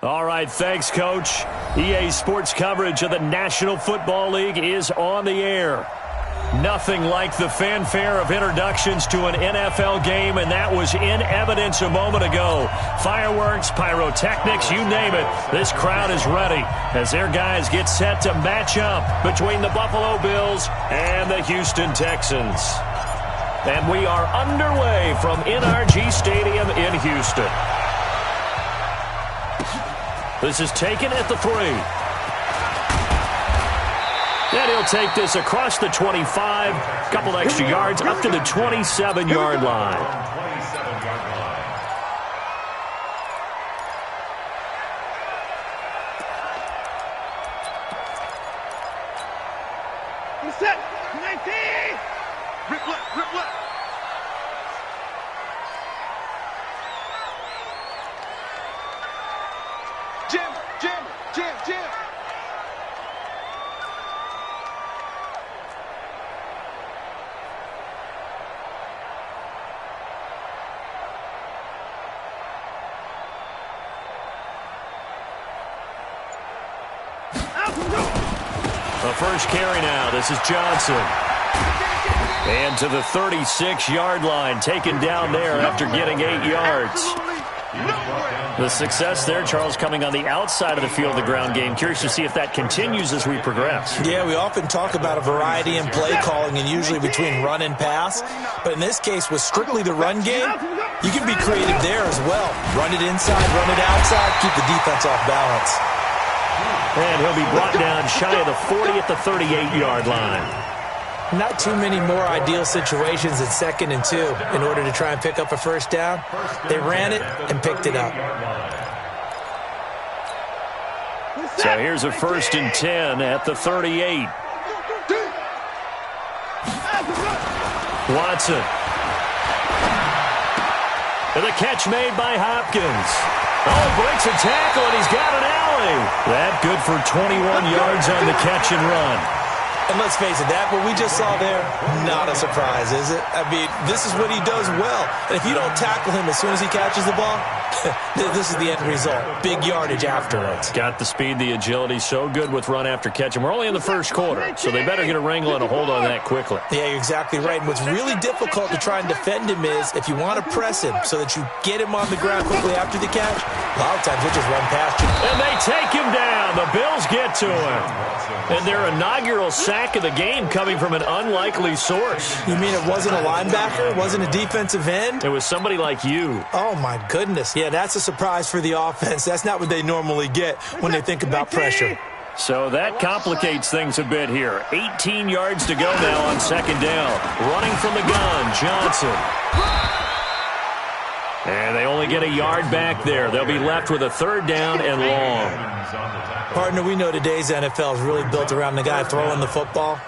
All right, thanks, Coach. EA Sports coverage of the National Football League is on the air. Nothing like the fanfare of introductions to an NFL game, and that was in evidence a moment ago. Fireworks, pyrotechnics, you name it. This crowd is ready as their guys get set to match up between the Buffalo Bills and the Houston Texans. And we are underway from NRG Stadium in Houston. This is taken at the 3. And he'll take this across the 25, a couple extra yards, up to the 27-yard line. Set, 19! Rip left. Jam. The first carry now. This is Johnson. And to the 36-yard line, taken down there after getting 8 yards. The success there, Charles, coming on the outside of the field, the ground game. Curious to see if that continues as we progress. Yeah, we often talk about a variety in play calling and usually between run and pass. But in this case, with strictly the run game, you can be creative there as well. Run it inside, run it outside, keep the defense off balance. And he'll be brought down shy of the 40 at the 38-yard line. Not too many more ideal situations at 2nd and 2 in order to try and pick up a first down. They ran it and picked it up. So here's a 1st and 10 at the 38. Watson. And the catch made by Hopkins. Oh, breaks a tackle, and he's got an alley. That good for 21 yards on the catch and run. And let's face it, that what we just saw there, not a surprise, is it? I mean, this is what he does well. And if you don't tackle him as soon as he catches the ball, this is the end result. Big yardage afterwards. Got the speed, the agility, so good with run after catch. And we're only in the first quarter, so they better get a wrangle and a hold on that quickly. Yeah, you're exactly right. And what's really difficult to try and defend him is if you want to press him so that you get him on the ground quickly after the catch, a lot of times he'll just run past you. And they take him down. The Bills get to him. And their inaugural sack of the game coming from an unlikely source. You mean it wasn't a linebacker? It wasn't a defensive end? It was somebody like you. Oh, my goodness. Yeah, that's a surprise for the offense. That's not what they normally get when they think about pressure. So that complicates things a bit here. 18 yards to go now on 2nd down. Running from the gun, Johnson. And they only get a yard back there. They'll be left with a 3rd down and long. Partner, we know today's NFL is really built around the guy throwing the football.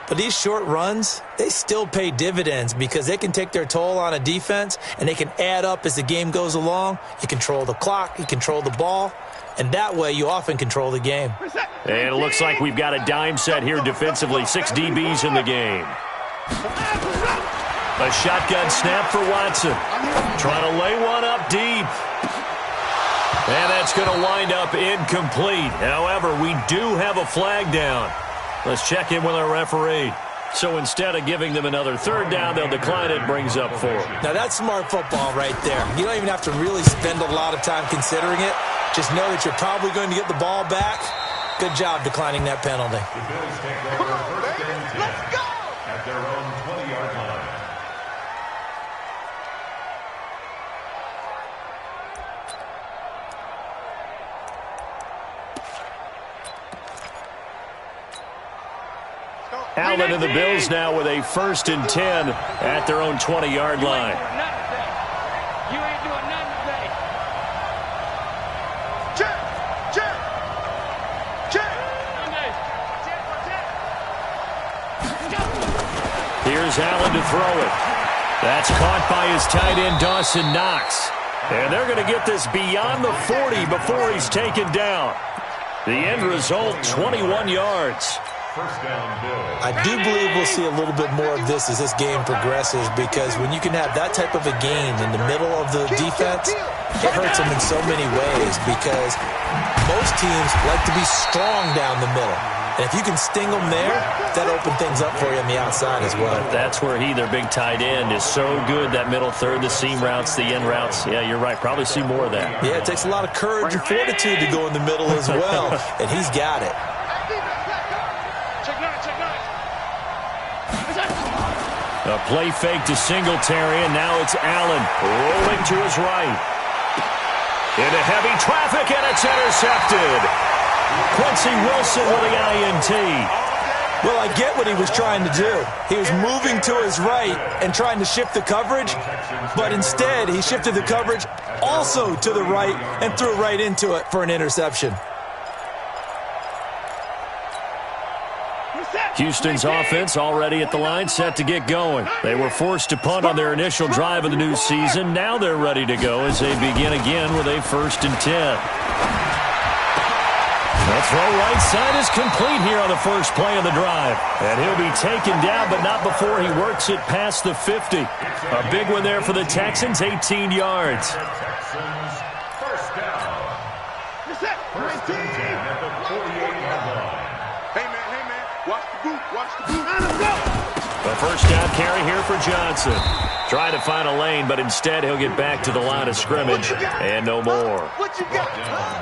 But these short runs, they still pay dividends because they can take their toll on a defense and they can add up as the game goes along. You control the clock, you control the ball, and that way you often control the game. And it looks like we've got a dime set here defensively. 6 DBs in the game. A shotgun snap for Watson. Trying to lay one up deep. And that's going to wind up incomplete. However, we do have a flag down. Let's check in with our referee. So instead of giving them another 3rd down, they'll decline it. Brings up 4. Now that's smart football right there. You don't even have to really spend a lot of time considering it. Just know that you're probably going to get the ball back. Good job declining that penalty. Come on, baby. Let's go! At their own 20-yard line. Allen and the Bills now with a 1st and 10 at their own 20-yard line. You ain't doing nothing today. Here's Allen to throw it. That's caught by his tight end, Dawson Knox. And they're going to get this beyond the 40 before he's taken down. The end result, 21 yards. I do believe we'll see a little bit more of this as this game progresses because when you can have that type of a gain in the middle of the defense, It hurts them in so many ways because most teams like to be strong down the middle. And if you can sting them there, that opens things up for you on the outside as well. That's where their big tight end, is so good, that middle third, the seam routes, the in routes. Yeah, you're right. Probably see more of that. Yeah, it takes a lot of courage and fortitude to go in the middle as well, and he's got it. A play fake to Singletary, and now it's Allen rolling to his right. Into heavy traffic, and it's intercepted. Quincy Wilson with the INT. Well, I get what he was trying to do. He was moving to his right and trying to shift the coverage, but instead he shifted the coverage also to the right and threw right into it for an interception. Houston's offense already at the line, set to get going. They were forced to punt on their initial drive of the new season. Now they're ready to go as they begin again with a 1st and 10. The throw right side is complete here on the first play of the drive. And he'll be taken down, but not before he works it past the 50. A big one there for the Texans, 18 yards. Texans, first down. First and 10 at the 48-yard line. Hey, man, watch the boot, let's go! A first down carry here for Johnson. Trying to find a lane, but instead he'll get back to the line of scrimmage and no more. What you got?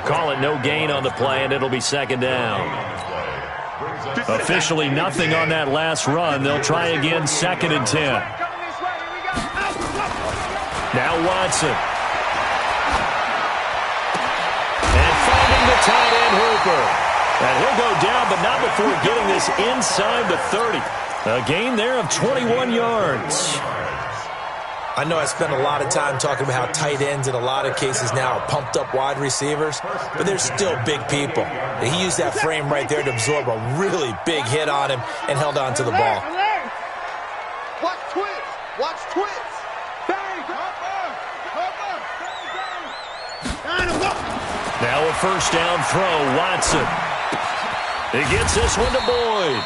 Call it no gain on the play, and it'll be 2nd down. Officially nothing on that last run. They'll try again, 2nd and 10. Now Watson. And finding the tight end Hooper. And he'll go down, but not before getting this inside the 30. A gain there of 21 yards. I know I spent a lot of time talking about how tight ends in a lot of cases now are pumped up wide receivers, but they're still big people. He used that frame right there to absorb a really big hit on him and held on to the ball. Watch twins! Watch twins! Bang! Now a first down throw, Watson. He gets this one to Boyd.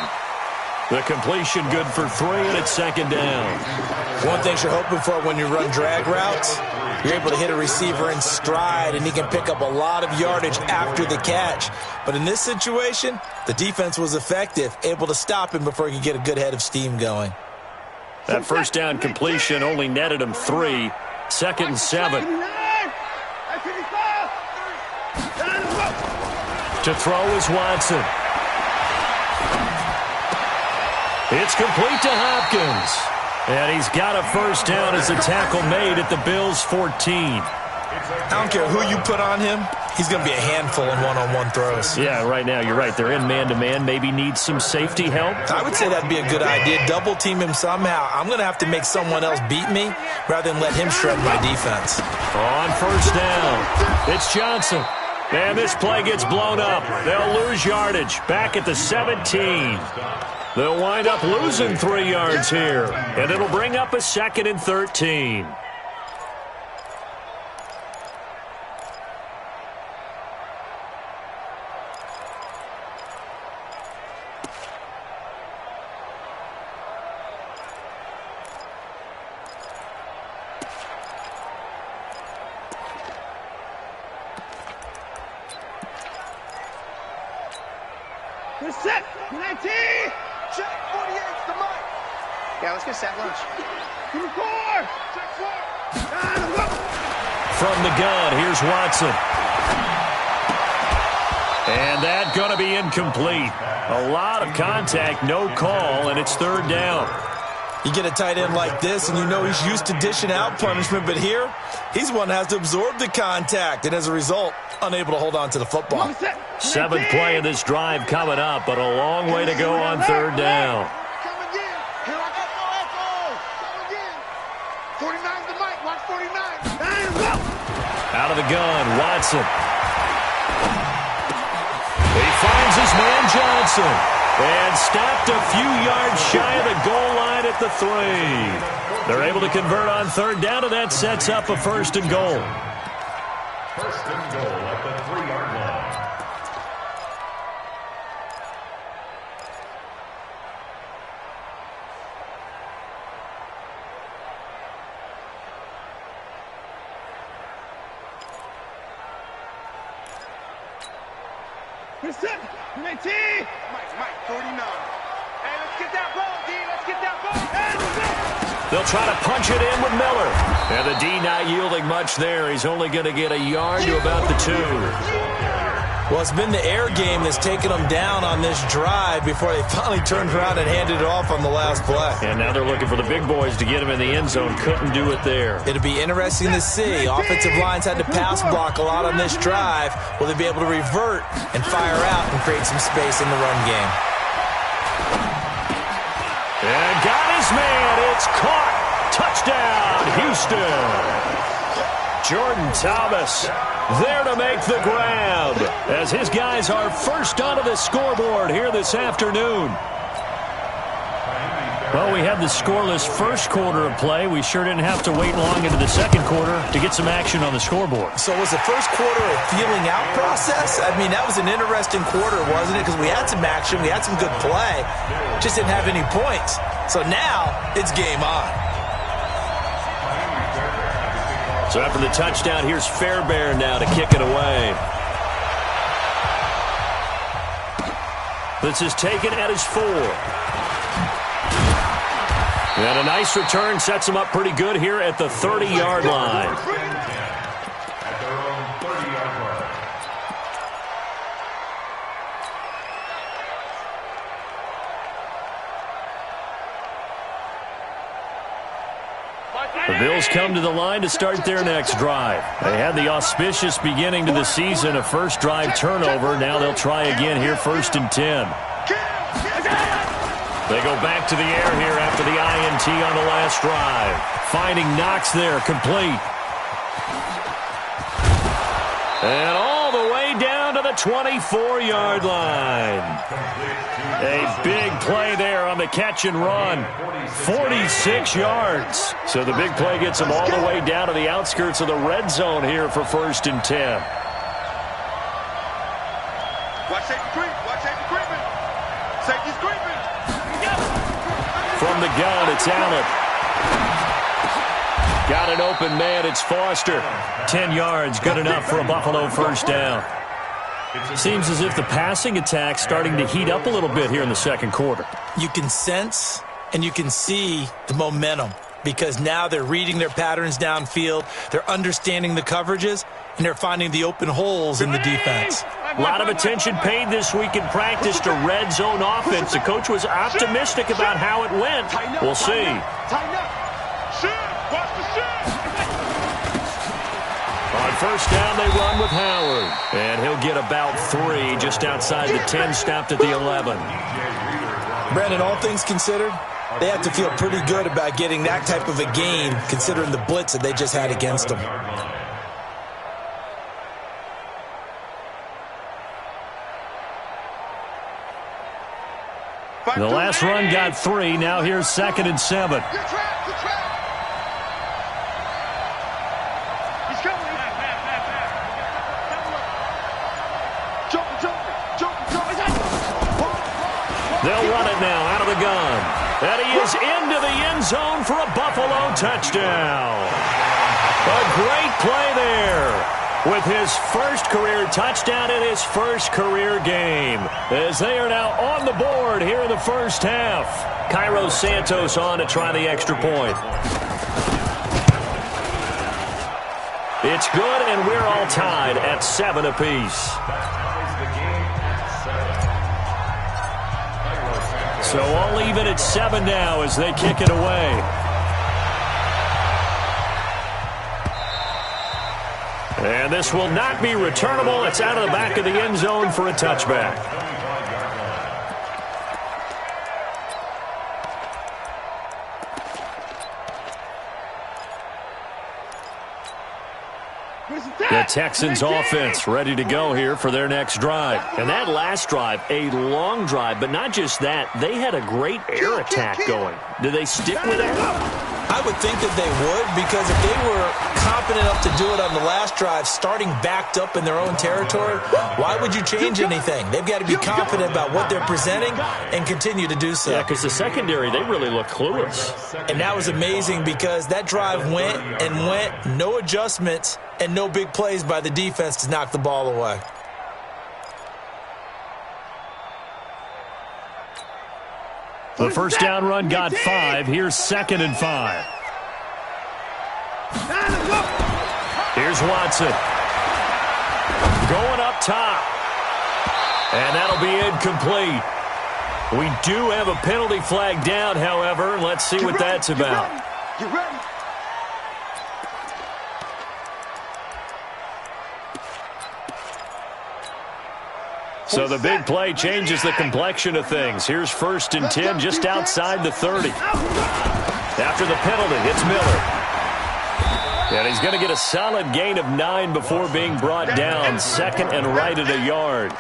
The completion good for 3, and it's 2nd down. One thing you're hoping for when you run drag routes, you're able to hit a receiver in stride, and he can pick up a lot of yardage after the catch. But in this situation, the defense was effective, able to stop him before he could get a good head of steam going. That first down completion only netted him 3. 2nd and 7. To throw is Watson. It's complete to Hopkins. And he's got a first down as the tackle made at the Bills' 14. I don't care who you put on him, he's going to be a handful in one-on-one throws. Yeah, right now, you're right. They're in man-to-man. Maybe needs some safety help. I would say that'd be a good idea. Double team him somehow. I'm going to have to make someone else beat me rather than let him shred my defense. On first down, it's Johnson. And this play gets blown up. They'll lose yardage. Back at the 17. They'll wind up losing 3 yards here. And it'll bring up a 2nd and 13. We're set. 19. Check 48's the mic. Yeah, let's get set lunch. 24. Check 4. From the gun, here's Watson. And that going to be incomplete. A lot of contact, no call, and it's 3rd down. You get a tight end like this, and you know he's used to dishing out punishment, but here, he's one that has to absorb the contact, and as a result, unable to hold on to the football. 7th play of this drive coming up, but a long way to go on 3rd down. Come again. Here I go. Echo. Come again. 49's the mic. Watch 49. Out of the gun, Watson. He finds his man Johnson. And stopped a few yards shy of the goal line at the 3. They're able to convert on 3rd down, and that sets up a 1st and goal. 1st and goal at the 3-yard line. Reset. 19. Mike, 49. Hey, let's get that ball, D. Let's get that ball. They'll try to punch it in with Miller. And the D not yielding much there. He's only going to get a yard to about the 2. Well, it's been the air game that's taken them down on this drive before they finally turned around and handed it off on the last play. And now they're looking for the big boys to get him in the end zone. Couldn't do it there. It'll be interesting to see. Offensive lines had to pass block a lot on this drive. Will they be able to revert and fire out and create some space in the run game? And got his man. It's caught. Touchdown, Houston. Jordan Thomas there to make the grab as his guys are first onto the scoreboard here this afternoon. Well, we had the scoreless first quarter of play. We sure didn't have to wait long into the second quarter to get some action on the scoreboard. So was the first quarter a feeling out process? I mean, that was an interesting quarter, wasn't it? Because we had some action, we had some good play, just didn't have any points. So now it's game on. So after the touchdown, here's Fairbairn now to kick it away. This is taken at his 4. And a nice return sets him up pretty good here at the 30-yard line. At their own 30-yard line. The Bills come to the line to start their next drive. They had the auspicious beginning to the season, a first drive turnover. Now they'll try again here, 1st and 10. They go back to the air here after the INT on the last drive. Finding Knox there, complete. And all the way down to the 24-yard line. A big play there on the catch and run. 46 yards. So the big play gets them all the way down to the outskirts of the red zone here for 1st and 10. Watch safety creep. Watch safety creeping. Safety's creeping. From the gun, it's Allen. Got an open man, it's Foster. 10 yards, good enough for a Buffalo first down. Seems as if the passing attack's starting to heat up a little bit here in the second quarter. You can sense and you can see the momentum because now they're reading their patterns downfield, they're understanding the coverages, and they're finding the open holes in the defense. A lot of attention paid this week in practice to red zone offense. The coach was optimistic about how it went. We'll see. On first down, they run with Howard. And he'll get about 3 just outside the 10, stopped at the 11. Brandon, all things considered, they have to feel pretty good about getting that type of a gain considering the blitz that they just had against them. The last run got 3. Now here's 2nd and 7. They'll run it now out of the gun. And he is into the end zone for a Buffalo touchdown. A great play there with his first career touchdown in his first career game, as they are now on the board here in the first half. Cairo Santos on to try the extra point. It's good, and we're all tied at 7 apiece. So all even at 7 now as they kick it away. And this will not be returnable. It's out of the back of the end zone for a touchback. The Texans offense ready to go here for their next drive. And that last drive, a long drive, but not just that. They had a great air attack going. Do they stick with that? I would think that they would, because if they were confident enough to do it on the last drive, starting backed up in their own territory, why would you change anything? They've got to be confident about what they're presenting and continue to do so. Yeah, because the secondary, they really look clueless. And that was amazing because that drive went and went, no adjustments and no big plays by the defense to knock the ball away. The first down run got 5. Here's 2nd and 5. Here's Watson. Going up top. And that'll be incomplete. We do have a penalty flag down, however. Let's see what that's about. Get ready. So the big play changes the complexion of things. Here's 1st and 10 just outside the 30. After the penalty, it's Miller. And he's going to get a solid gain of 9 before being brought down. 2nd and right at a yard.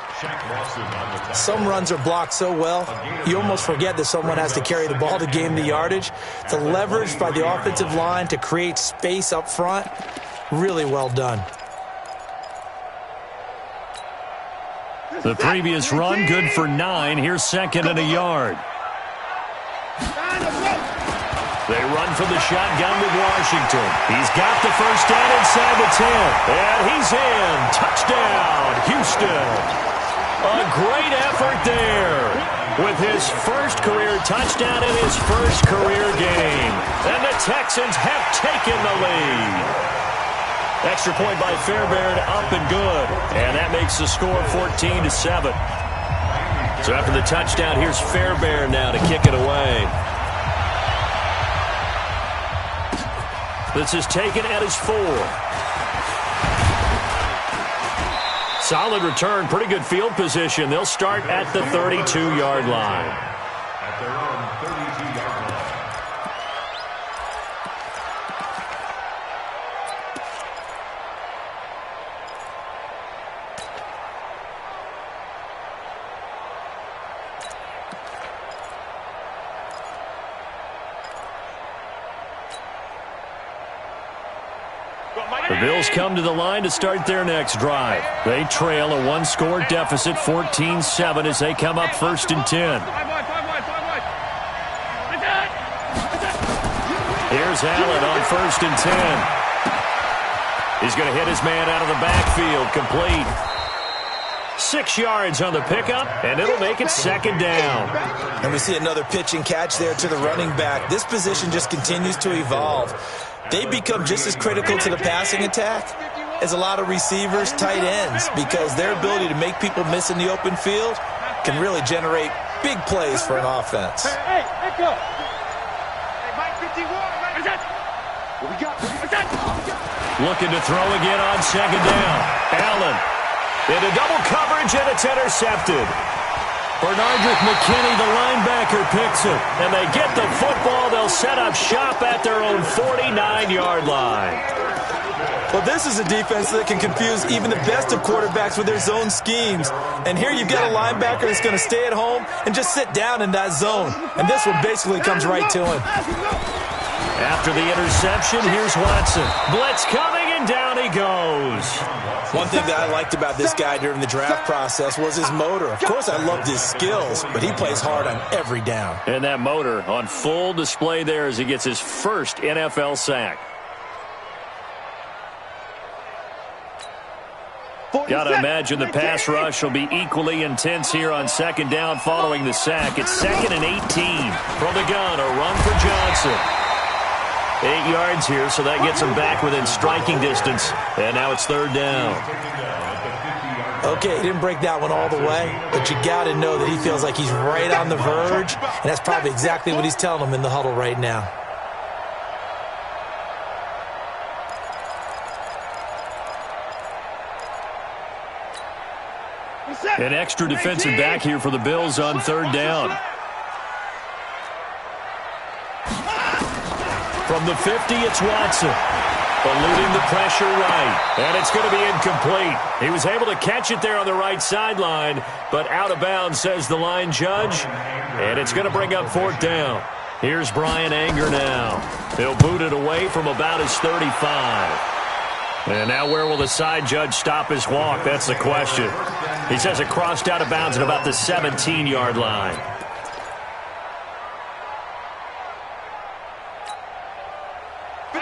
Some runs are blocked so well, you almost forget that someone has to carry the ball to gain the yardage. The leverage by the offensive line to create space up front, really well done. The previous run, good for 9. Here's 2nd and a yard. They run from the shotgun with Washington. He's got the first down inside the 10. And he's in. Touchdown, Houston. A great effort there with his first career touchdown in his first career game. And the Texans have taken the lead. Extra point by Fairbairn, up and good. And that makes the score 14-7. So after the touchdown, here's Fairbairn now to kick it away. This is taken at his 4. Solid return, pretty good field position. They'll start at the 32-yard line. At their own 32-yard line. The Bills come to the line to start their next drive. They trail a 1-score deficit, 14-7, as they come up 1st and 10. Here's Allen on 1st and 10. He's going to hit his man out of the backfield, complete. 6 yards on the pickup, and it'll make it 2nd down. And we see another pitch and catch there to the running back. This position just continues to evolve. They become just as critical to the passing attack as a lot of receivers, tight ends, because their ability to make people miss in the open field can really generate big plays for an offense. Hey, let's go. Hey, Mike 51. What we got? Looking to throw again on 2nd down. Allen into double coverage, and it's intercepted. Bernardrick McKinney, the linebacker, picks it. And they get the football. They'll set up shop at their own 49-yard line. Well, this is a defense that can confuse even the best of quarterbacks with their zone schemes. And here you've got a linebacker that's going to stay at home and just sit down in that zone. And this one basically comes right to him. After the interception, here's Watson. Blitz coming, and down he goes. One thing that I liked about this guy during the draft process was his motor. Of course, I loved his skills, but he plays hard on every down. And that motor on full display there as he gets his first NFL sack. Got to imagine the pass rush will be equally intense here on 2nd down following the sack. It's 2nd and 18. From the gun, a run for Johnson. 8 yards here, so that gets him back within striking distance. And now it's 3rd down. Okay, he didn't break that one all the way, but you got to know that he feels like he's right on the verge, and that's probably exactly what he's telling them in the huddle right now. An extra defensive back here for the Bills on 3rd down. From the 50, it's Watson. Eluding the pressure right. And it's going to be incomplete. He was able to catch it there on the right sideline, but out of bounds, says the line judge. And it's going to bring up 4th down. Here's Brian Anger now. He'll boot it away from about his 35. And now where will the side judge stop his walk? That's the question. He says it crossed out of bounds at about the 17-yard line.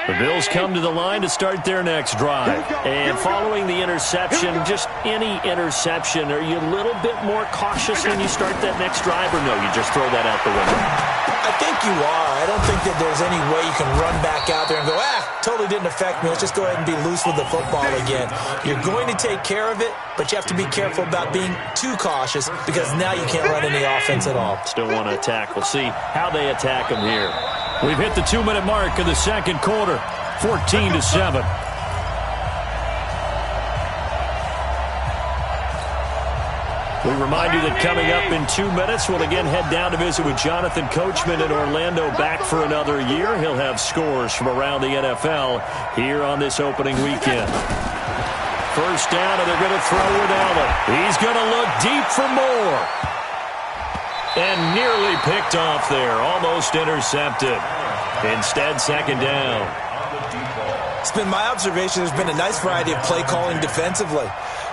The Bills come to the line to start their next drive. And following the interception, just any interception, are you a little bit more cautious when you start that next drive, or no, you just throw that out the window? I think you are. I don't think that there's any way you can run back out there and go, totally didn't affect me. Let's just go ahead and be loose with the football again. You're going to take care of it, but you have to be careful about being too cautious because now you can't run any offense at all. Still want to attack. We'll see how they attack them here. We've hit the 2-minute mark of the second quarter, 14-7. We remind you that coming up in 2 minutes, we'll again head down to visit with Jonathan Coachman in Orlando, back for another year. He'll have scores from around the NFL here on this opening weekend. First down, and they're going to throw with Allen. He's going to look deep for more. And nearly picked off there, almost intercepted. Instead, second down. It's been my observation there's been a nice variety of play calling defensively.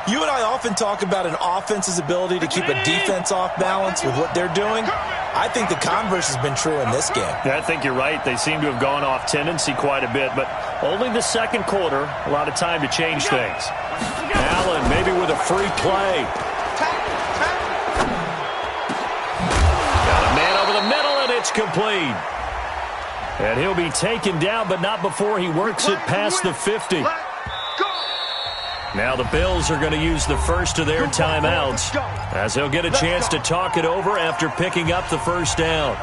You and I often talk about an offense's ability to keep a defense off balance with what they're doing. I think the converse has been true in this game. Yeah, I think you're right. They seem to have gone off tendency quite a bit, but only the second quarter, a lot of time to change things. Allen maybe with a free play. Got a man over the middle, and it's complete. And he'll be taken down, but not before he works it past the 50. Now the Bills are going to use the first of their timeouts as they'll get a chance to talk it over after picking up the first down.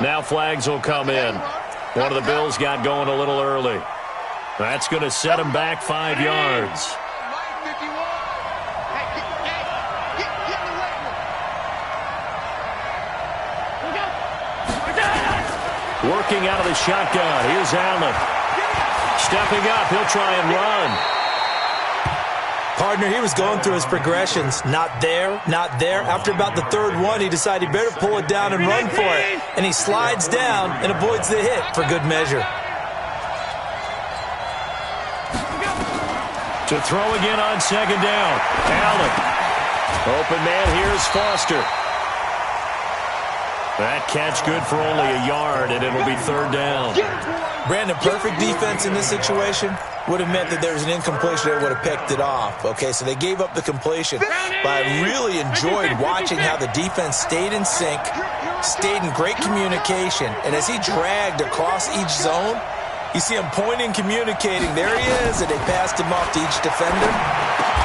Now flags will come in. One of the Bills got going a little early. That's going to set him back 5 yards. Working out of the shotgun. Here's Allen. Stepping up. He'll try and run. Partner, he was going through his progressions. Not there, not there. After about the third one, he decided he better pull it down and run for it. And he slides down and avoids the hit for good measure. To throw again on second down. Allen. Open man, here's Foster. That catch good for only a yard, and it'll be third down. Brandon, perfect defense in this situation would have meant that there was an incompletion that would have picked it off. Okay, so they gave up the completion. But I really enjoyed watching how the defense stayed in sync, stayed in great communication, and as he dragged across each zone, you see him pointing, communicating. There he is, and they passed him off to each defender.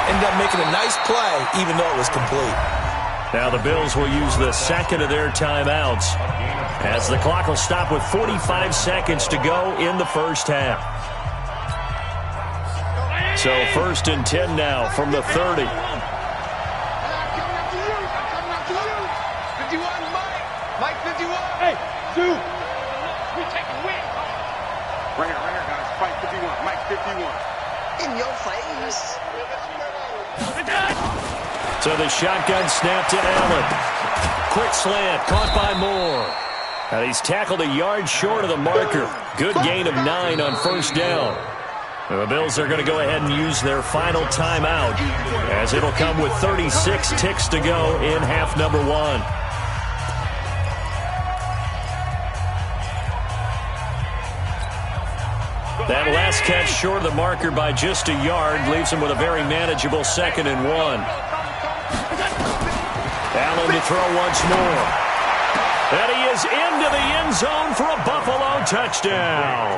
Ended up making a nice play, even though it was complete. Now the Bills will use the second of their timeouts as the clock will stop with 45 seconds to go in the first half. So first and 10 now from the 30. 51, Mike 51. Hey, Sue. We take a win. Right here, guys. Fight 51. Mike 51. In your face. So the shotgun snap to Allen. Quick slant, caught by Moore. And he's tackled a yard short of the marker. Good gain of 9 on first down. The Bills are going to go ahead and use their final timeout as it'll come with 36 ticks to go in half number 1. That last catch short of the marker by just a yard leaves him with a very manageable 2nd and 1. Allen to throw once more. And he is into the end zone for a Buffalo touchdown.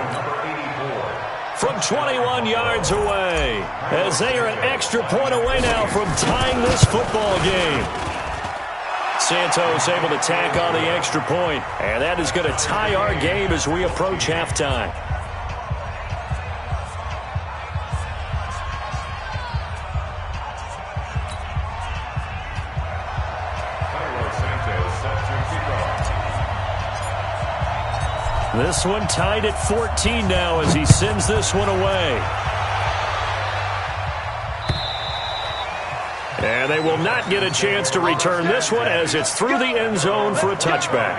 From 21 yards away, as they are an extra point away now from tying this football game. Santos able to tack on the extra point, and that is going to tie our game as we approach halftime. This one tied at 14 now as he sends this one away. And they will not get a chance to return this one as it's through the end zone for a touchback.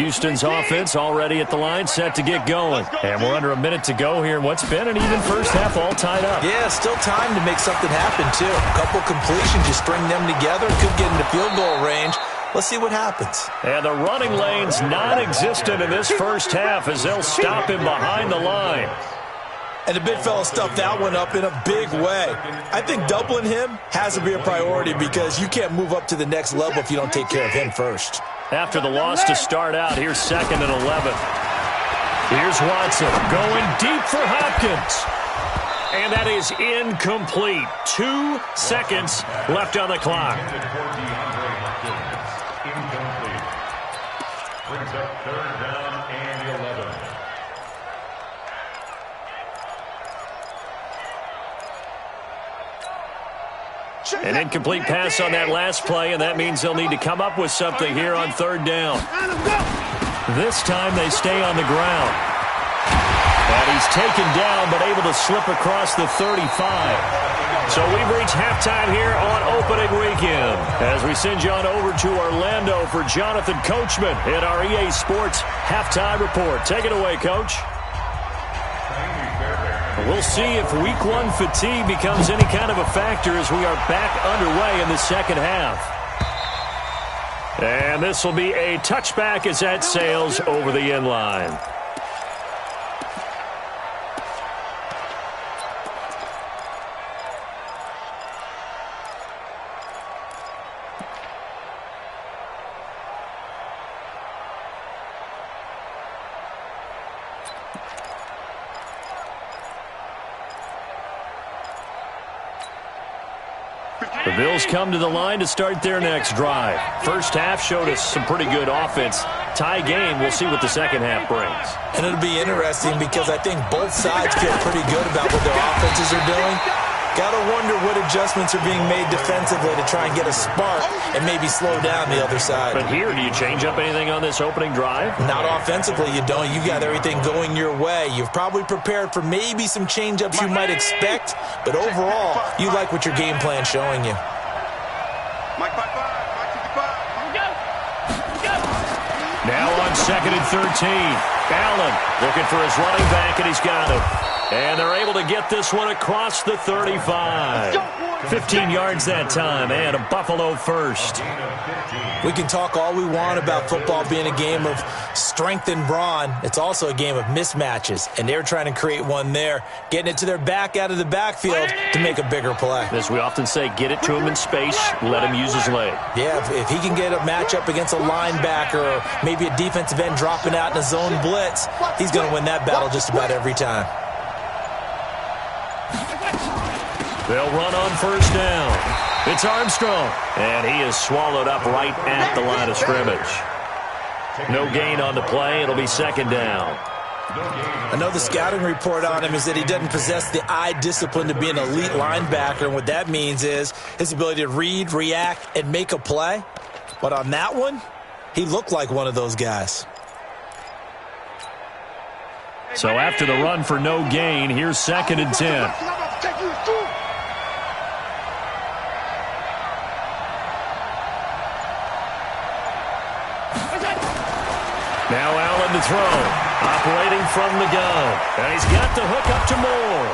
Houston's offense already at the line, set to get going. And we're under a minute to go here in what's been an even first half, all tied up. Yeah, still time to make something happen, too. A couple completions, you string them together, could get into field goal range. Let's see what happens. And the running lane's non-existent in this first half as they'll stop him behind the line. And the big fella stuffed that one up in a big way. I think doubling him has to be a priority because you can't move up to the next level if you don't take care of him first. After the loss to start out, here's 2nd and 11. Here's Watson going deep for Hopkins. And that is incomplete. 2 seconds left on the clock. Incomplete. Brings up 3rd down and 11. An incomplete pass on that last play, and that means they'll need to come up with something here on 3rd down. This time they stay on the ground. And he's taken down, but able to slip across the 35. So we've reached halftime here on opening weekend. As we send you on over to Orlando for Jonathan Coachman in our EA Sports Halftime Report. Take it away, Coach. We'll see if Week 1 fatigue becomes any kind of a factor as we are back underway in the second half. And this will be a touchback as that sails over the end line. The Bills come to the line to start their next drive. First half showed us some pretty good offense. Tie game, we'll see what the second half brings. And it'll be interesting because I think both sides feel pretty good about what their offenses are doing. Got to wonder what adjustments are being made defensively to try and get a spark and maybe slow down the other side. But here, do you change up anything on this opening drive? Not offensively, you don't. You got everything going your way. You've probably prepared for maybe some change-ups you might expect, but overall, you like what your game plan's showing you. Now on 2nd and 13. Allen looking for his running back, and he's got him. And they're able to get this one across the 35. 15 yards that time, and a Buffalo first. We can talk all we want about football being a game of strength and brawn. It's also a game of mismatches, and they're trying to create one there, getting it to their back out of the backfield to make a bigger play. As we often say, get it to him in space, let him use his leg. Yeah, if he can get a matchup against a linebacker or maybe a defensive end dropping out in a zone blitz, he's going to win that battle just about every time. They'll run on first down. It's Armstrong, and he is swallowed up right at the line of scrimmage. No gain on the play. It'll be 2nd down. I know the scouting report on him is that he doesn't possess the eye discipline to be an elite linebacker, and what that means is his ability to read, react, and make a play. But on that one, he looked like one of those guys. So after the run for no gain, here's 2nd and 10. Now Allen to throw. Operating from the gun. And he's got the hook up to Moore.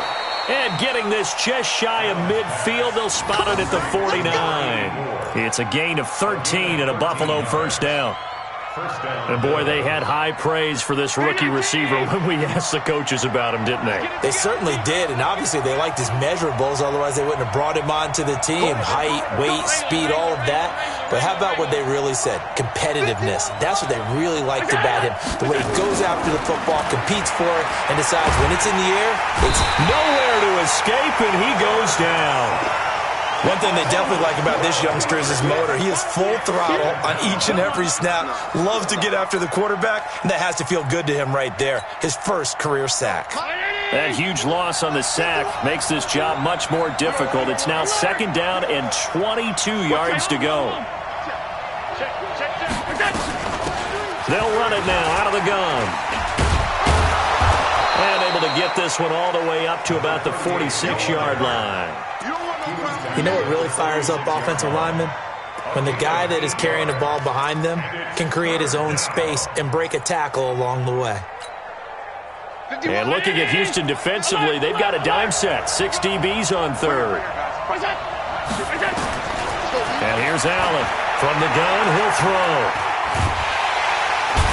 And getting this just shy of midfield, they'll spot it at the 49. It's a gain of 13 and a Buffalo first down. And, boy, they had high praise for this rookie receiver when we asked the coaches about him, didn't they? They certainly did, and obviously they liked his measurables, otherwise they wouldn't have brought him onto the team. Height, weight, speed, all of that. But how about what they really said? Competitiveness. That's what they really liked about him. The way he goes after the football, competes for it, and decides when it's in the air, it's nowhere to escape, and he goes down. One thing they definitely like about this youngster is his motor. He is full throttle on each and every snap. Loves to get after the quarterback, and that has to feel good to him right there. His first career sack. That huge loss on the sack makes this job much more difficult. It's now 2nd down and 22 yards to go. They'll run it now out of the gun. And able to get this one all the way up to about the 46-yard line. You know what really fires up offensive linemen? when the guy that is carrying the ball behind them can create his own space and break a tackle along the way. And looking at Houston defensively, they've got a dime set. 6 DBs on third. And here's Allen. From the gun, he'll throw.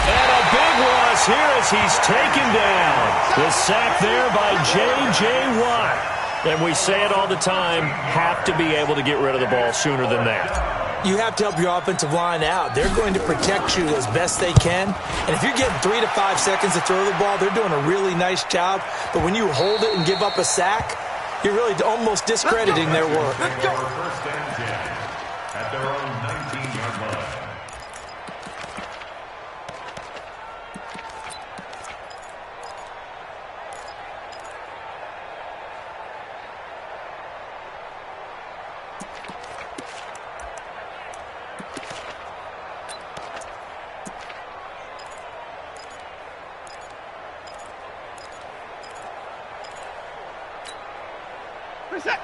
And a big loss here as he's taken down. The sack there by J.J. Watt. And we say it all the time, have to be able to get rid of the ball sooner than that. You have to help your offensive line out. They're going to protect you as best they can. And if you're getting 3 to 5 seconds to throw the ball, they're doing a really nice job. But when you hold it and give up a sack, you're really almost discrediting their work. First and 10 at their own 19-yard line.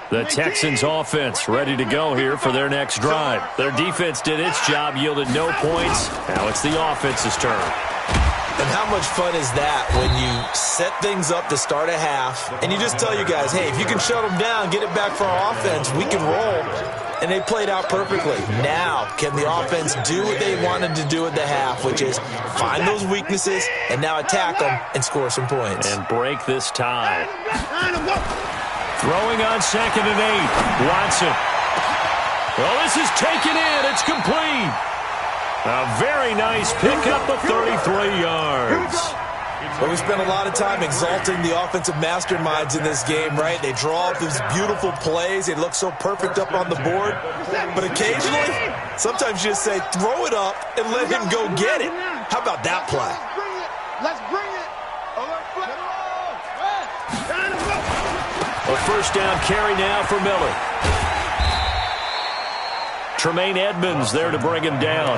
The Texans offense ready to go here for their next drive. Their defense did its job, yielded no points. Now it's the offense's turn. And how much fun is that when you set things up to start a half and you just tell you guys, hey, if you can shut them down, get it back for our offense, we can roll. And they played out perfectly. Now, can the offense do what they wanted to do at the half, which is find those weaknesses and now attack them and score some points. And break this tie. Throwing on 2nd and 8. Watson. Well, this is taken in. It's complete. A very nice pickup of 33 yards. Well, we spent a lot of time exalting the offensive masterminds in this game, right? They draw up these beautiful plays. They look so perfect up on the board. But occasionally, sometimes you just say, throw it up and let him go get it. How about that play? Let's bring it. A first down carry now for Miller. Tremaine Edmonds there to bring him down.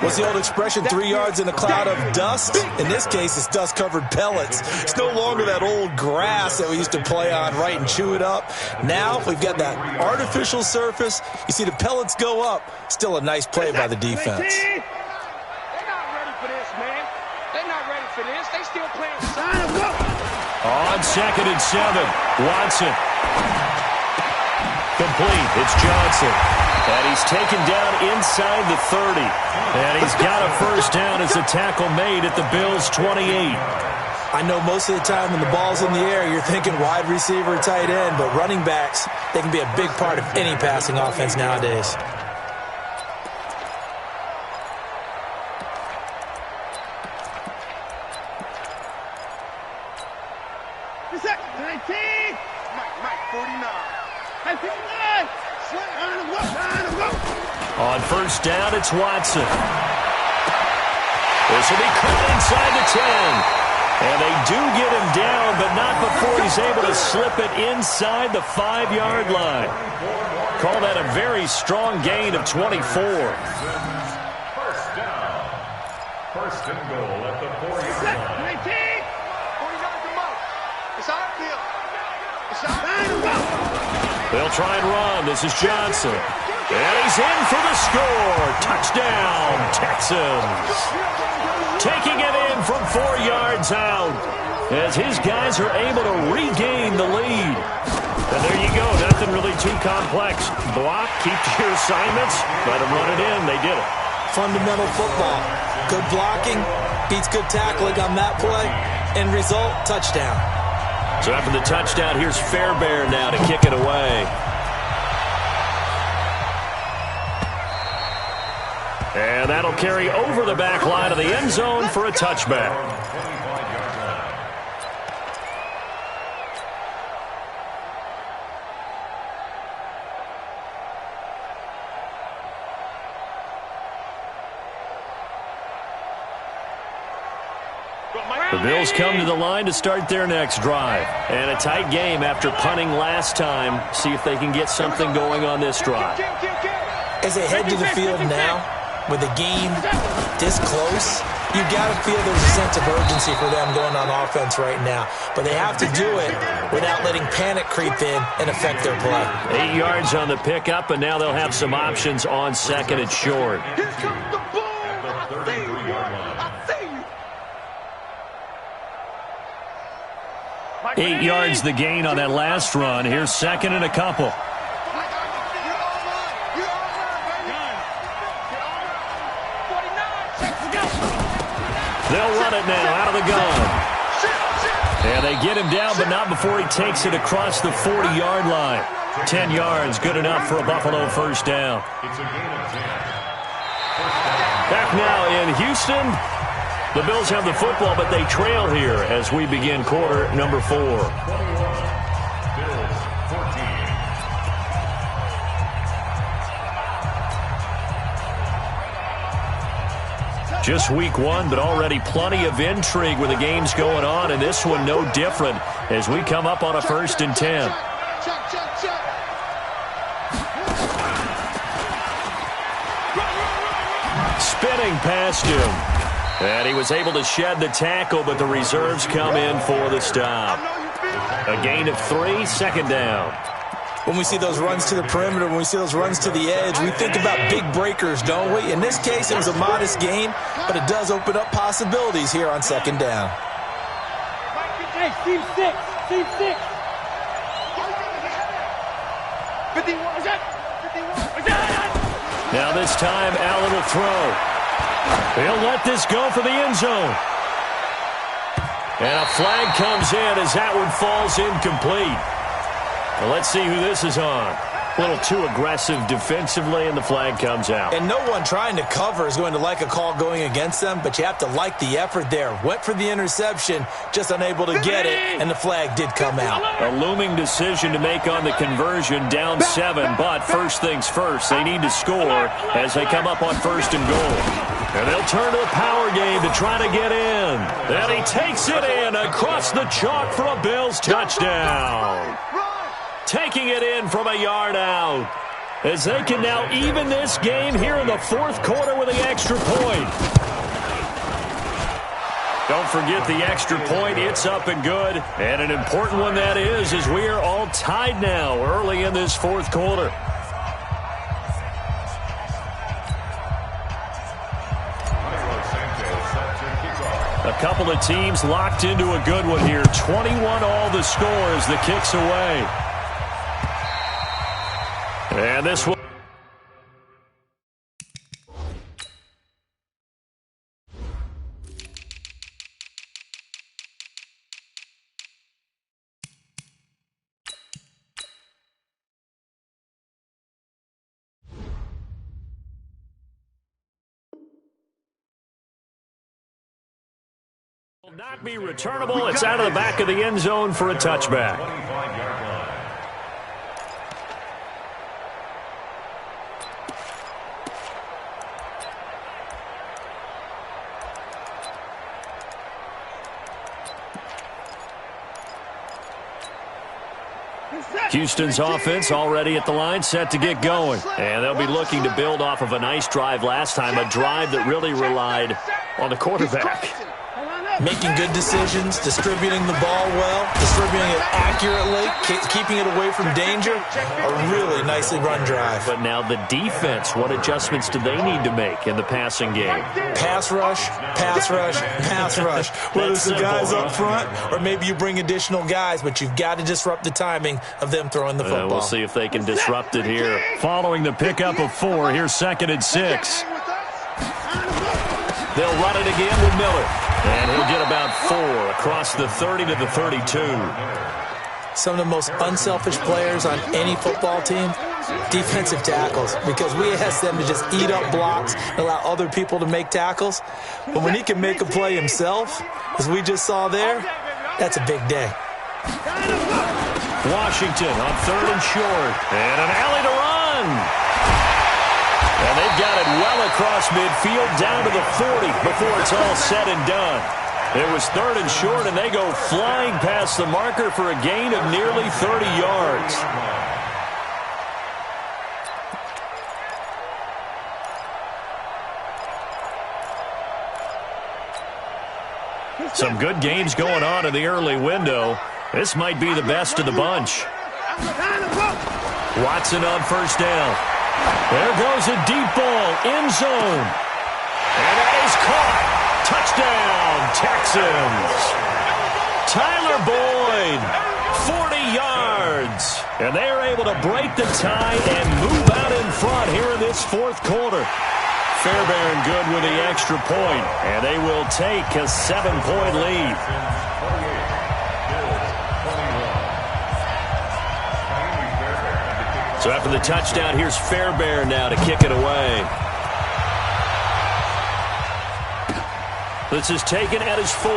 What's the old expression, 3 yards in a cloud of dust? In this case, it's dust-covered pellets. It's no longer that old grass that we used to play on, right, and chew it up. Now we've got that artificial surface. You see the pellets go up. Still a nice play by the defense. They're not ready for this, man. They're not ready for this. They still playing. On 2nd and 7, Watson. Complete. It's Johnson. And he's taken down inside the 30. And he's got a first down as a tackle made at the Bills' 28. I know most of the time when the ball's in the air, you're thinking wide receiver, tight end, but running backs, they can be a big part of any passing offense nowadays. On first down, it's Watson. This will be caught inside the 10. And they do get him down, but not before he's able to slip it inside the 5-yard line. Call that a very strong gain of 24. First down. First and goal at the 40-yard line. They'll try and run. This is Johnson. And he's in for the score. Touchdown, Texans. Taking it in from 4 yards out as his guys are able to regain the lead. And there you go. Nothing really too complex. Block, keep to your assignments, let them run it in. They did it. Fundamental football. Good blocking beats good tackling on that play. End result, touchdown. So after the touchdown, here's Fairbairn now to kick it away. And that'll carry over the back line of the end zone for a touchback. The Bills come to the line to start their next drive. And a tight game after punting last time. See if they can get something going on this drive. As they head to the field now, with a game this close, you got to feel there's a sense of urgency for them going on offense right now. But they have to do it without letting panic creep in and affect their play. 8 yards on the pickup, and now they'll have some options on second and short. Here comes the ball. I see you. 8 yards the gain on that last run. Here's second and a couple. They'll run it now out of the gun. And they get him down, but not before he takes it across the 40-yard line. 10 yards, good enough for a Buffalo first down. Back now in Houston. The Bills have the football, but they trail here as we begin quarter number 4. Just week 1, but already plenty of intrigue with the games going on, and this one no different as we come up on a 1st and 10. Spinning past him. And he was able to shed the tackle, but the reserves come in for the stop. A gain of 3, second down. When we see those runs to the perimeter, when we see those runs to the edge, we think about big breakers, don't we? In this case, it was a modest gain, but it does open up possibilities here on second down. Hey, team 6. Team 6. 51. Is that 51? Now this time, Allen will throw. He'll let this go for the end zone. And a flag comes in as that one falls incomplete. Well, let's see who this is on. A little too aggressive defensively, and the flag comes out. And no one trying to cover is going to like a call going against them, but you have to like the effort there. Went for the interception, just unable to get it, and the flag did come out. A looming decision to make on the conversion, down 7, but first things first, they need to score as they come up on 1st and goal. And they'll turn to the power game to try to get in. And he takes it in across the chalk for a Bills touchdown. Taking it in from a yard out as they can now even this game here in the 4th quarter with the extra point. Don't forget the extra point. It's up and good. And an important one that is, as we are all tied now early in this 4th quarter. A couple of teams locked into a good one here. 21 all the score as the kick's away. And this will. Will not be returnable. It's out of the back of the end zone for a touchback. Houston's offense already at the line, set to get going. And they'll be looking to build off of a nice drive last time, a drive that really relied on the quarterback. Making good decisions, distributing the ball well, distributing it accurately, keeping it away from danger. A really nicely run drive. But now the defense, what adjustments do they need to make in the passing game? Pass rush, pass rush, pass rush. Whether it's the guys up front or maybe you bring additional guys, but you've got to disrupt the timing of them throwing the football. We'll see if they can disrupt it here. Following the pickup of 4, here's 2nd and 6. They'll run it again with Miller. And he'll get about 4 across the 30 to the 32. Some of the most unselfish players on any football team, defensive tackles, because we ask them to just eat up blocks and allow other people to make tackles. But when he can make a play himself, as we just saw there, that's a big day. Washington on 3rd and short. And an alley to run. And they've got it well across midfield down to the 40 before it's all said and done. It was 3rd and short, and they go flying past the marker for a gain of nearly 30 yards. Some good games going on in the early window. This might be the best of the bunch. Watson on first down. There goes a deep ball, end zone. And that is caught. Touchdown, Texans. Tyler Boyd, 40 yards. And they are able to break the tie and move out in front here in this fourth quarter. Fairbairn good with the extra point, and they will take a 7-point lead. So after the touchdown, here's Fairbairn now to kick it away. This is taken at his 4.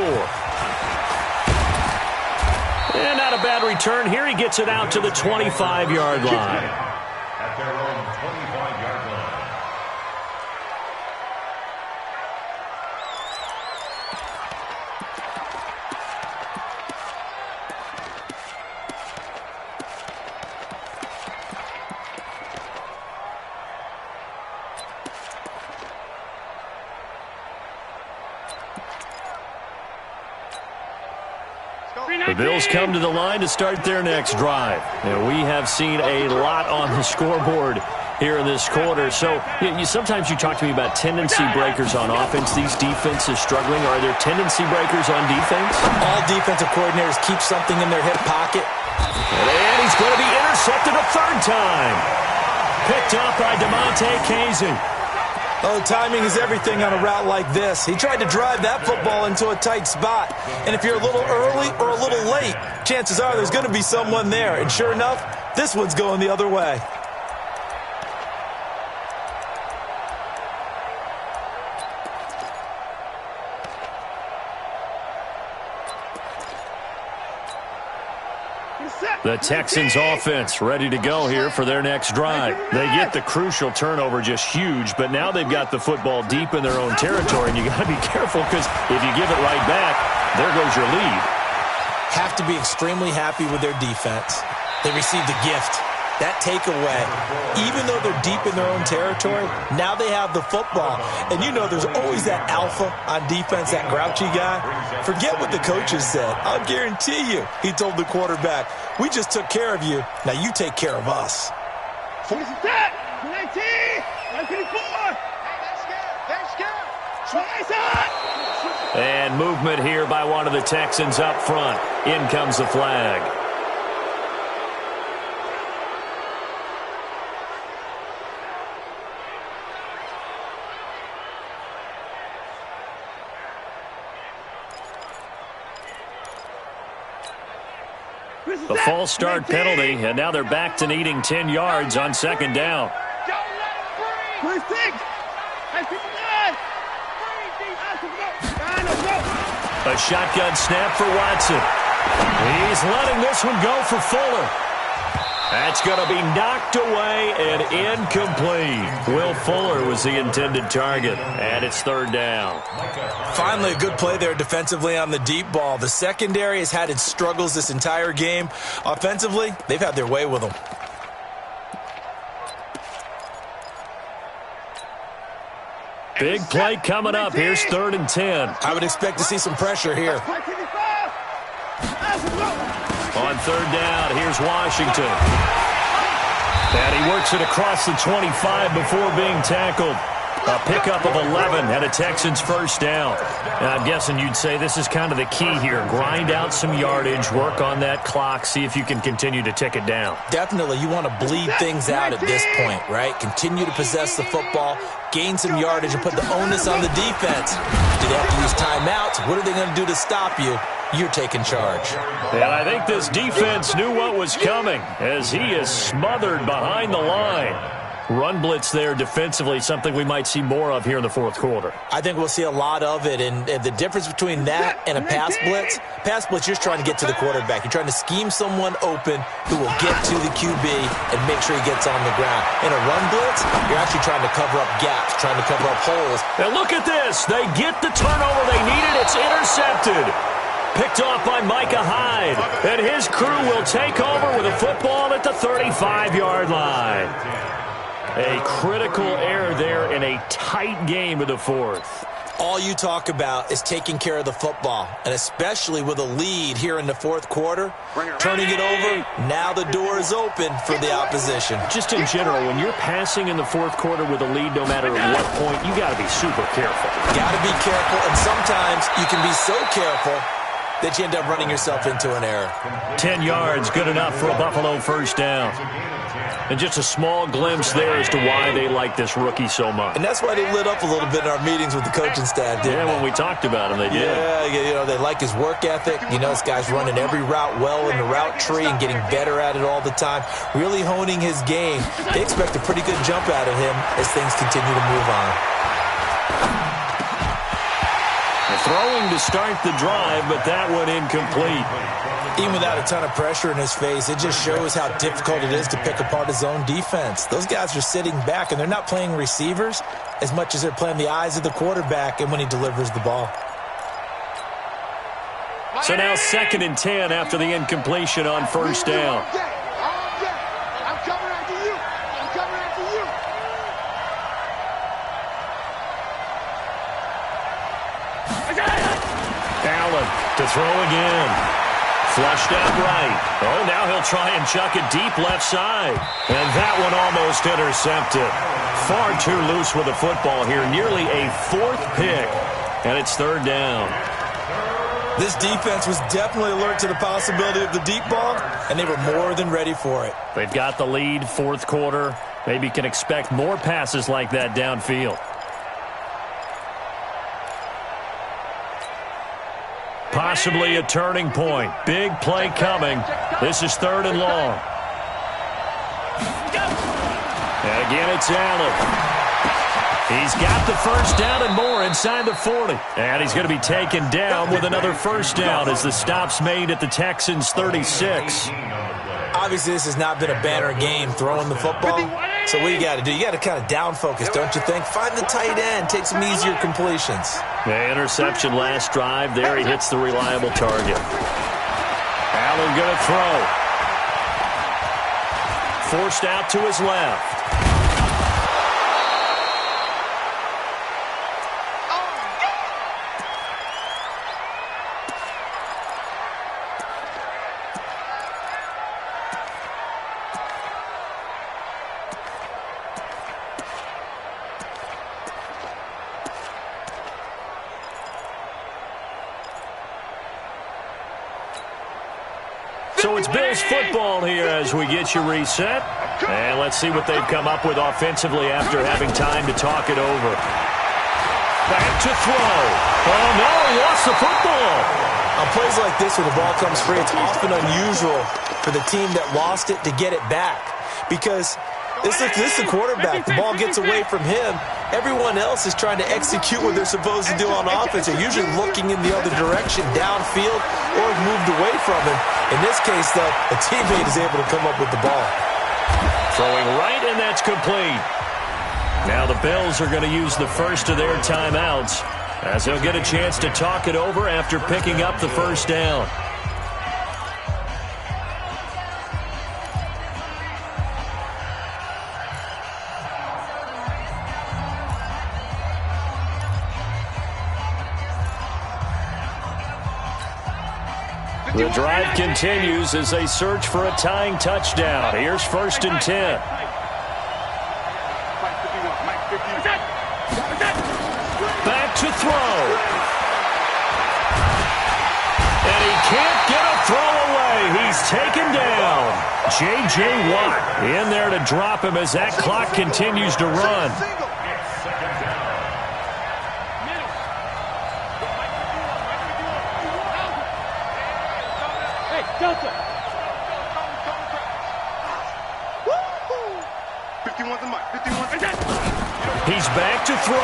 And not a bad return here. He gets it out to the 25-yard line. At their own 25-yard line. The Bills come to the line to start their next drive. And we have seen a lot on the scoreboard here in this quarter. So sometimes you talk to me about tendency breakers on offense. These defenses struggling. Are there tendency breakers on defense? All defensive coordinators keep something in their hip pocket. And he's going to be intercepted a third time. Picked up by DeMonte Casey. Oh, timing is everything on a route like this. He tried to drive that football into a tight spot. And if you're a little early or a little late, chances are there's going to be someone there. And sure enough, this one's going the other way. The Texans offense ready to go here for their next drive. They get the crucial turnover, just huge, but now they've got the football deep in their own territory, and you got to be careful because if you give it right back, there goes your lead. Have to be extremely happy with their defense. They received a gift. That takeaway, even though they're deep in their own territory, now they have the football. And you know there's always that alpha on defense, that grouchy guy. Forget what the coaches said. I'll guarantee you, he told the quarterback, we just took care of you. Now you take care of us. And movement here by one of the Texans up front. In comes the flag. The false start penalty, and now they're back to needing 10 yards on second down. A shotgun snap for Watson. He's letting this one go for Fuller. That's going to be knocked away and incomplete. Will Fuller was the intended target, and it's third down. Finally, a good play there defensively on the deep ball. The secondary has had its struggles this entire game. Offensively, they've had their way with them. Big play coming up. Here's 3rd and 10. I would expect to see some pressure here. On third down, here's Washington. And he works it across the 25 before being tackled. A pickup of 11 and a Texans first down. Now, I'm guessing you'd say this is kind of the key here. Grind out some yardage, work on that clock, see if you can continue to tick it down. Definitely, you want to bleed things out at this point, right? Continue to possess the football, gain some yardage, and put the onus on the defense. Do they have to use timeouts? What are they going to do to stop you? You're taking charge. And I think this defense knew what was coming as he is smothered behind the line. Run blitz there defensively, something we might see more of here in the fourth quarter. I think we'll see a lot of it, and the difference between that and a pass blitz, you're just trying to get to the quarterback. You're trying to scheme someone open who will get to the QB and make sure he gets on the ground. In a run blitz, you're actually trying to cover up gaps, trying to cover up holes. And look at this. They get the turnover they needed. It's intercepted. Picked off by Micah Hyde. And his crew will take over with a football at the 35-yard line. A critical error there in a tight game of the fourth. All you talk about is taking care of the football, and especially with a lead here in the fourth quarter, turning it over, now the door is open for the opposition. Just in general, when you're passing in the fourth quarter with a lead, no matter at what point, you got to be super careful. Got to be careful, and sometimes you can be so careful that you end up running yourself into an error. 10 yards, good enough for a Buffalo first down. And just a small glimpse there as to why they like this rookie so much. And that's why they lit up a little bit in our meetings with the coaching staff, didn't they? When we talked about him, they did. Yeah, they like his work ethic. This guy's running every route well in the route tree and getting better at it all the time, really honing his game. They expect a pretty good jump out of him as things continue to move on. Throwing to start the drive, but that one incomplete. Even without a ton of pressure in his face, it just shows how difficult it is to pick apart his own defense. Those guys are sitting back, and they're not playing receivers as much as they're playing the eyes of the quarterback and when he delivers the ball. So now 2nd and 10 after the incompletion on first down. I'm coming after you. I'm coming after you. Allen to throw again. Flushed out right. Oh, now he'll try and chuck it deep left side. And that one almost intercepted. Far too loose with the football here. Nearly a 4th pick. And it's 3rd down. This defense was definitely alert to the possibility of the deep ball, and they were more than ready for it. They've got the lead, 4th quarter. Maybe can expect more passes like that downfield. Possibly a turning point. Big play coming. This is 3rd and long. And again, it's Allen. He's got the first down and more inside the 40. And he's going to be taken down with another first down as the stop's made at the Texans' 36. Obviously, this has not been a banner game throwing the football. So what you got to do? You got to kind of down focus, don't you think? Find the tight end. Take some easier completions. The interception last drive. There he hits the reliable target. Allen going to throw. Forced out to his left. So it's Bills football here as we get you reset. And let's see what they've come up with offensively after having time to talk it over. Back to throw. Oh, no, he lost the football. On plays like this, when the ball comes free, it's often unusual for the team that lost it to get it back. Because this is the quarterback. The ball gets away from him. Everyone else is trying to execute what they're supposed to do on offense. They're usually looking in the other direction, downfield, or moved away from him. In this case, though, a teammate is able to come up with the ball. Throwing right, and that's complete. Now the Bills are going to use the first of their timeouts as they'll get a chance to talk it over after picking up the first down. The drive continues as they search for a tying touchdown. Here's 1st and 10. Back to throw. And he can't get a throw away. He's taken down. J.J. Watt in there to drop him as that clock continues to run. He's back to throw.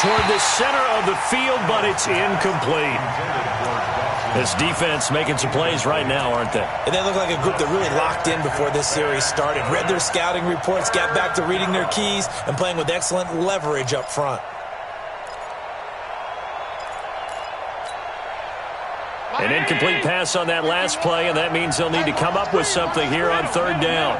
Toward the center of the field, but it's incomplete. This defense making some plays right now, aren't they? And they look like a group that really locked in before this series started. Read their scouting reports, got back to reading their keys, and playing with excellent leverage up front. An incomplete pass on that last play, and that means they'll need to come up with something here on 3rd down.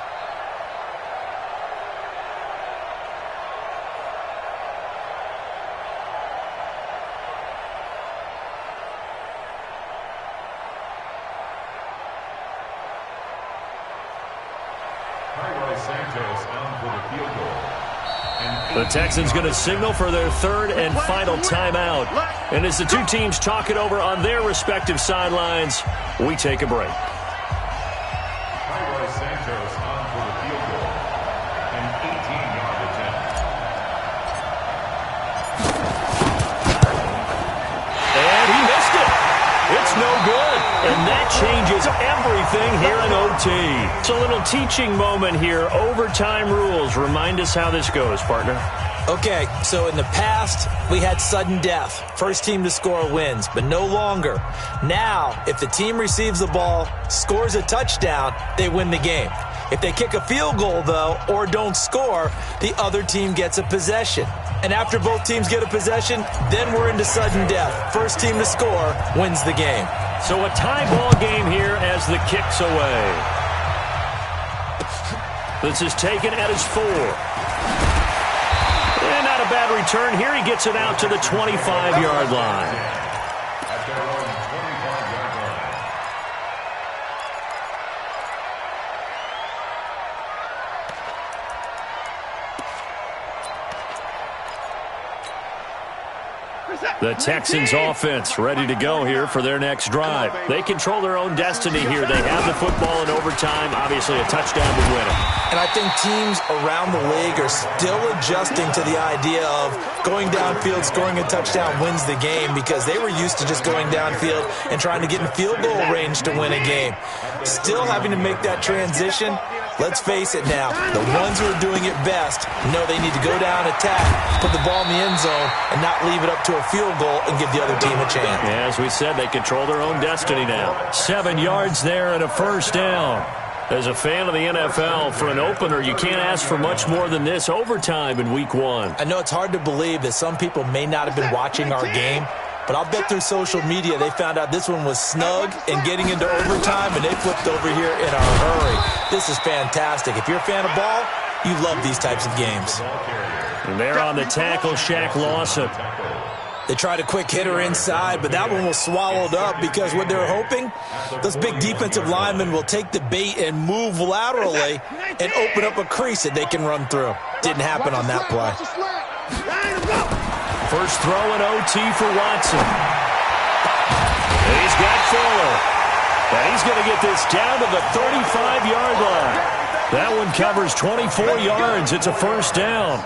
field goal. The Texans going to signal for their third and final timeout. And as the two teams talk it over on their respective sidelines, we take a break. Santos on for the field goal. An 18-yard attempt. And he missed it. It's no good. And that changes everything here in OT. It's a little teaching moment here. Overtime rules. Remind us how this goes, partner. Okay, so in the past, we had sudden death. First team to score wins, but no longer. Now, if the team receives the ball, scores a touchdown, they win the game. If they kick a field goal, though, or don't score, the other team gets a possession. And after both teams get a possession, then we're into sudden death. First team to score wins the game. So a tie ball game here as the kick's away. This is taken at his 4. And not a bad return here. He gets it out to the 25-yard line. At their own 25-yard line. The Texans offense ready to go here for their next drive. They control their own destiny here. They have the football in overtime. Obviously, a touchdown would win it. And I think teams around the league are still adjusting to the idea of going downfield, scoring a touchdown wins the game, because they were used to just going downfield and trying to get in field goal range to win a game. Still having to make that transition. Let's face it now, the ones who are doing it best know they need to go down, attack, put the ball in the end zone, and not leave it up to a field goal and give the other team a chance. Yeah, as we said, they control their own destiny now. 7 yards there and a first down. As a fan of the NFL, for an opener, you can't ask for much more than this overtime in Week 1. I know it's hard to believe that some people may not have been watching our game, but I'll bet through social media they found out this one was snug and getting into overtime, and they flipped over here in a hurry. This is fantastic. If you're a fan of ball, you love these types of games. And they're on the tackle, Shaq Lawson. They tried a quick hitter inside, but that one was swallowed up because what they're hoping, those big defensive linemen will take the bait and move laterally and open up a crease that they can run through. Didn't happen on that play. First throw in OT for Watson. And he's got Fuller. And he's going to get this down to the 35-yard line. That one covers 24 yards. It's a first down.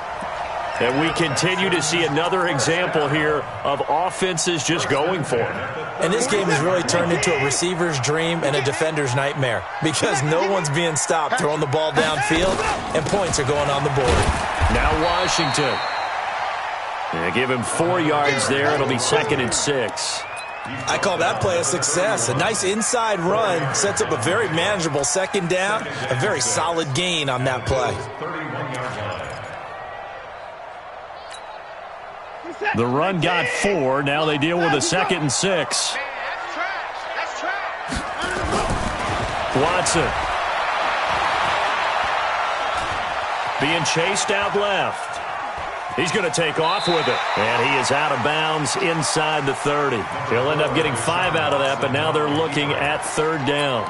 And we continue to see another example here of offenses just going for it. And this game has really turned into a receiver's dream and a defender's nightmare, because no one's being stopped throwing the ball downfield, and points are going on the board. Now Washington. Yeah, give him 4 yards there. It'll be 2nd and 6. I call that play a success. A nice inside run sets up a very manageable second down. A very solid gain on that play. The run got 4. Now they deal with a 2nd and 6. Watson. Being chased out left. He's going to take off with it. And he is out of bounds inside the 30. He'll end up getting 5 out of that, but now they're looking at 3rd down.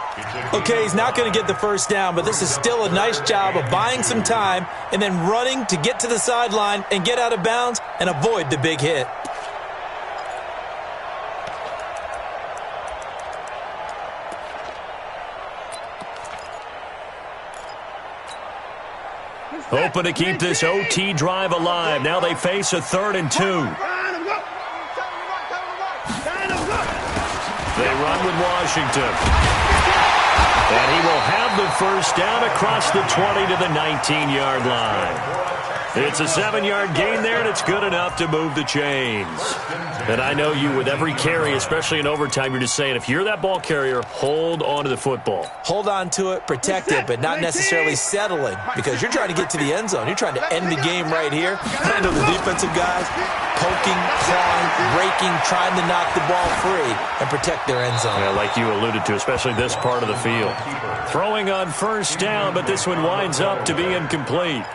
Okay, he's not going to get the first down, but this is still a nice job of buying some time and then running to get to the sideline and get out of bounds and avoid the big hit. Hoping to keep this OT drive alive. Now they face a 3rd and 2. They run with Washington. And he will have the first down across the 20 to the 19-yard line. It's a 7-yard gain there, and it's good enough to move the chains. And I know you, with every carry, especially in overtime, you're just saying, if you're that ball carrier, hold on to the football. Hold on to it, protect it, but not necessarily settling, because you're trying to get to the end zone. You're trying to end the game right here. I know the defensive guys poking, clawing, raking, trying to knock the ball free and protect their end zone. Yeah, like you alluded to, especially this part of the field. Throwing on first down, but this one winds up to be incomplete.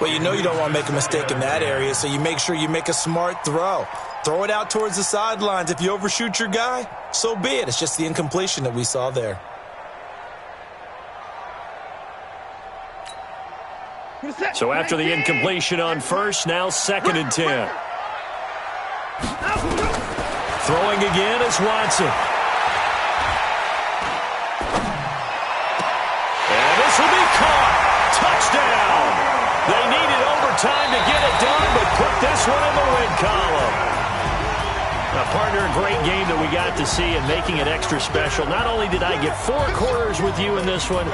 Well, you know you don't want to make a mistake in that area, so you make sure you make a smart throw. Throw it out towards the sidelines. If you overshoot your guy, so be it. It's just the incompletion that we saw there. So after the incompletion on first, now 2nd and 10. Throwing again is Watson. And this will be caught. Touchdown. They needed overtime to get it done, but put this one in the win column. Now, partner, a great game that we got to see and making it extra special. Not only did I get 4 quarters with you in this one,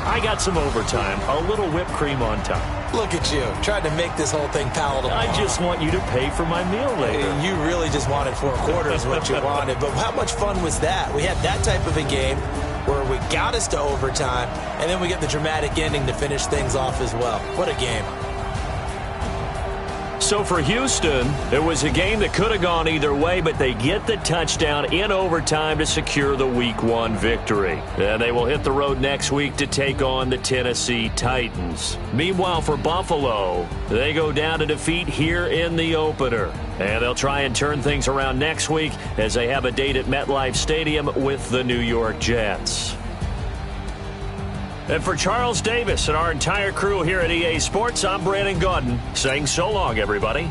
I got some overtime, a little whipped cream on top. Look at you, trying to make this whole thing palatable. I just want you to pay for my meal later. You really just wanted 4 quarters, what you wanted. But how much fun was that? We had that type of a game where we got us to overtime, and then we get the dramatic ending to finish things off as well. What a game. So for Houston, it was a game that could have gone either way, but they get the touchdown in overtime to secure the Week 1 victory. And they will hit the road next week to take on the Tennessee Titans. Meanwhile, for Buffalo, they go down to defeat here in the opener. And they'll try and turn things around next week as they have a date at MetLife Stadium with the New York Jets. And for Charles Davis and our entire crew here at EA Sports, I'm Brandon Gaudin saying so long, everybody.